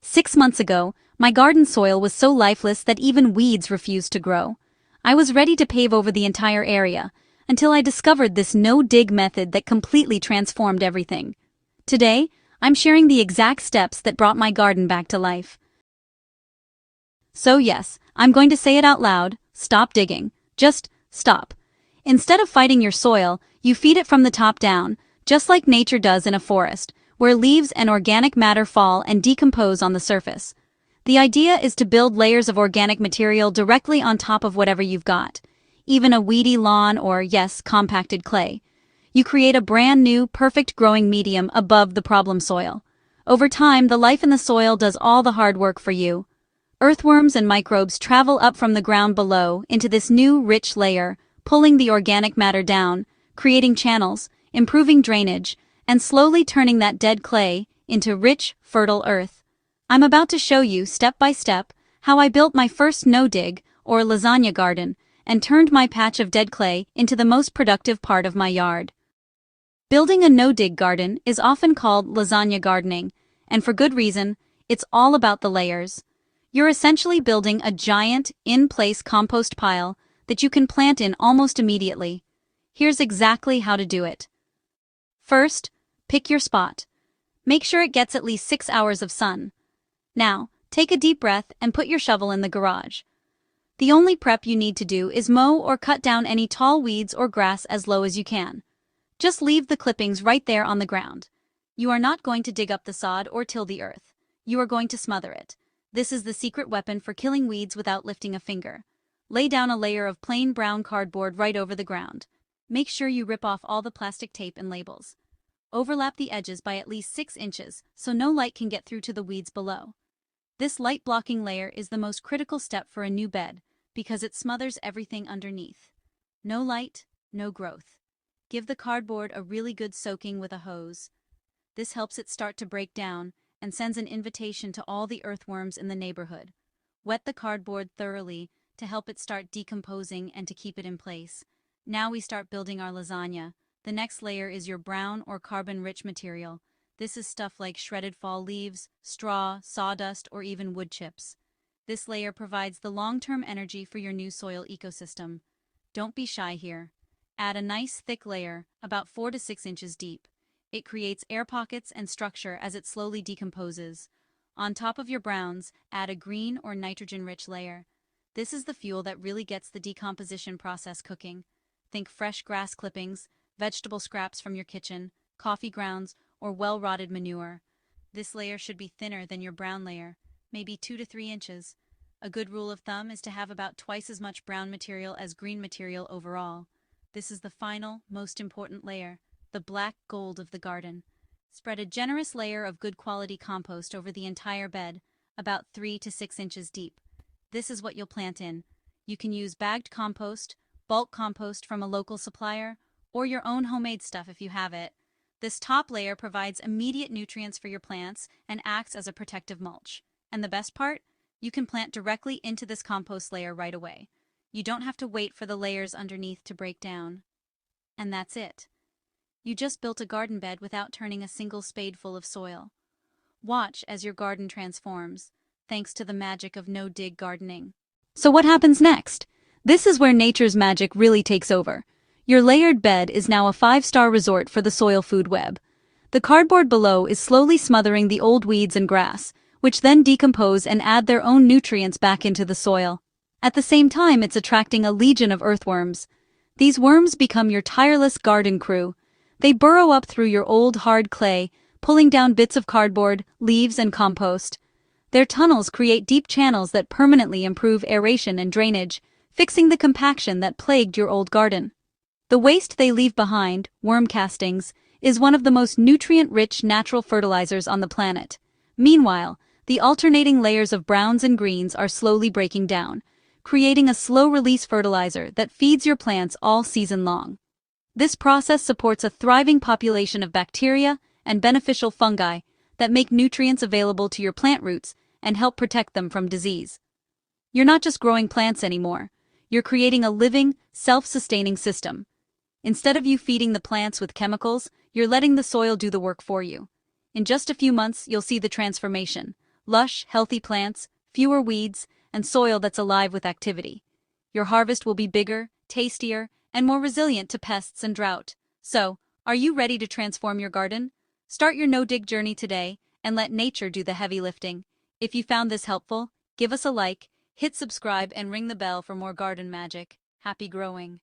6 months ago, my garden soil was so lifeless that even weeds refused to grow. I was ready to pave over the entire area, until I discovered this no-dig method that completely transformed everything. Today, I'm sharing the exact steps that brought my garden back to life. So yes, I'm going to say it out loud: stop digging. Just stop. Instead of fighting your soil, you feed it from the top down, just like nature does in a forest, where leaves and organic matter fall and decompose on the surface. The idea is to build layers of organic material directly on top of whatever you've got, even a weedy lawn or, yes, compacted clay. You create a brand new, perfect growing medium above the problem soil. Over time, the life in the soil does all the hard work for you. Earthworms and microbes travel up from the ground below into this new, rich layer, pulling the organic matter down, creating channels, improving drainage, and slowly turning that dead clay into rich, fertile earth. I'm about to show you, step by step, how I built my first no-dig, or lasagna garden, and turned my patch of dead clay into the most productive part of my yard. Building a no-dig garden is often called lasagna gardening, and for good reason. It's all about the layers. You're essentially building a giant, in-place compost pile that you can plant in almost immediately. Here's exactly how to do it. First, pick your spot. Make sure it gets at least 6 hours of sun. Now, take a deep breath and put your shovel in the garage. The only prep you need to do is mow or cut down any tall weeds or grass as low as you can. Just leave the clippings right there on the ground. You are not going to dig up the sod or till the earth. You are going to smother it. This is the secret weapon for killing weeds without lifting a finger. Lay down a layer of plain brown cardboard right over the ground. Make sure you rip off all the plastic tape and labels. Overlap the edges by at least 6 inches so no light can get through to the weeds below. This light-blocking layer is the most critical step for a new bed because it smothers everything underneath. No light, no growth. Give the cardboard a really good soaking with a hose. This helps it start to break down and sends an invitation to all the earthworms in the neighborhood. Wet the cardboard thoroughly to help it start decomposing and to keep it in place. Now we start building our lasagna. The next layer is your brown or carbon-rich material. This is stuff like shredded fall leaves, straw, sawdust, or even wood chips. This layer provides the long-term energy for your new soil ecosystem. Don't be shy here. Add a nice thick layer, about 4 to 6 inches deep. It creates air pockets and structure as it slowly decomposes. On top of your browns, add a green or nitrogen-rich layer. This is the fuel that really gets the decomposition process cooking. Think fresh grass clippings, vegetable scraps from your kitchen, coffee grounds, or well-rotted manure. This layer should be thinner than your brown layer, maybe 2 to 3 inches. A good rule of thumb is to have about twice as much brown material as green material overall. This is the final, most important layer, the black gold of the garden. Spread a generous layer of good quality compost over the entire bed, about 3 to 6 inches deep. This is what you'll plant in. You can use bagged compost, bulk compost from a local supplier, or your own homemade stuff if you have it. This top layer provides immediate nutrients for your plants and acts as a protective mulch. And the best part? You can plant directly into this compost layer right away. You don't have to wait for the layers underneath to break down. And that's it. You just built a garden bed without turning a single spadeful of soil. Watch as your garden transforms, thanks to the magic of no-dig gardening. So what happens next? This is where nature's magic really takes over. Your layered bed is now a 5-star resort for the soil food web. The cardboard below is slowly smothering the old weeds and grass, which then decompose and add their own nutrients back into the soil. At the same time, it's attracting a legion of earthworms. These worms become your tireless garden crew. They burrow up through your old hard clay, pulling down bits of cardboard, leaves, and compost. Their tunnels create deep channels that permanently improve aeration and drainage, fixing the compaction that plagued your old garden. The waste they leave behind, worm castings, is one of the most nutrient-rich natural fertilizers on the planet. Meanwhile, the alternating layers of browns and greens are slowly breaking down, creating a slow-release fertilizer that feeds your plants all season long. This process supports a thriving population of bacteria and beneficial fungi that make nutrients available to your plant roots and help protect them from disease. You're not just growing plants anymore. You're creating a living, self-sustaining system. Instead of you feeding the plants with chemicals, you're letting the soil do the work for you. In just a few months, you'll see the transformation. Lush, healthy plants, fewer weeds, and soil that's alive with activity. Your harvest will be bigger, tastier, and more resilient to pests and drought. So, are you ready to transform your garden? Start your no-dig journey today and let nature do the heavy lifting. If you found this helpful, give us a like, hit subscribe, and ring the bell for more garden magic. Happy growing!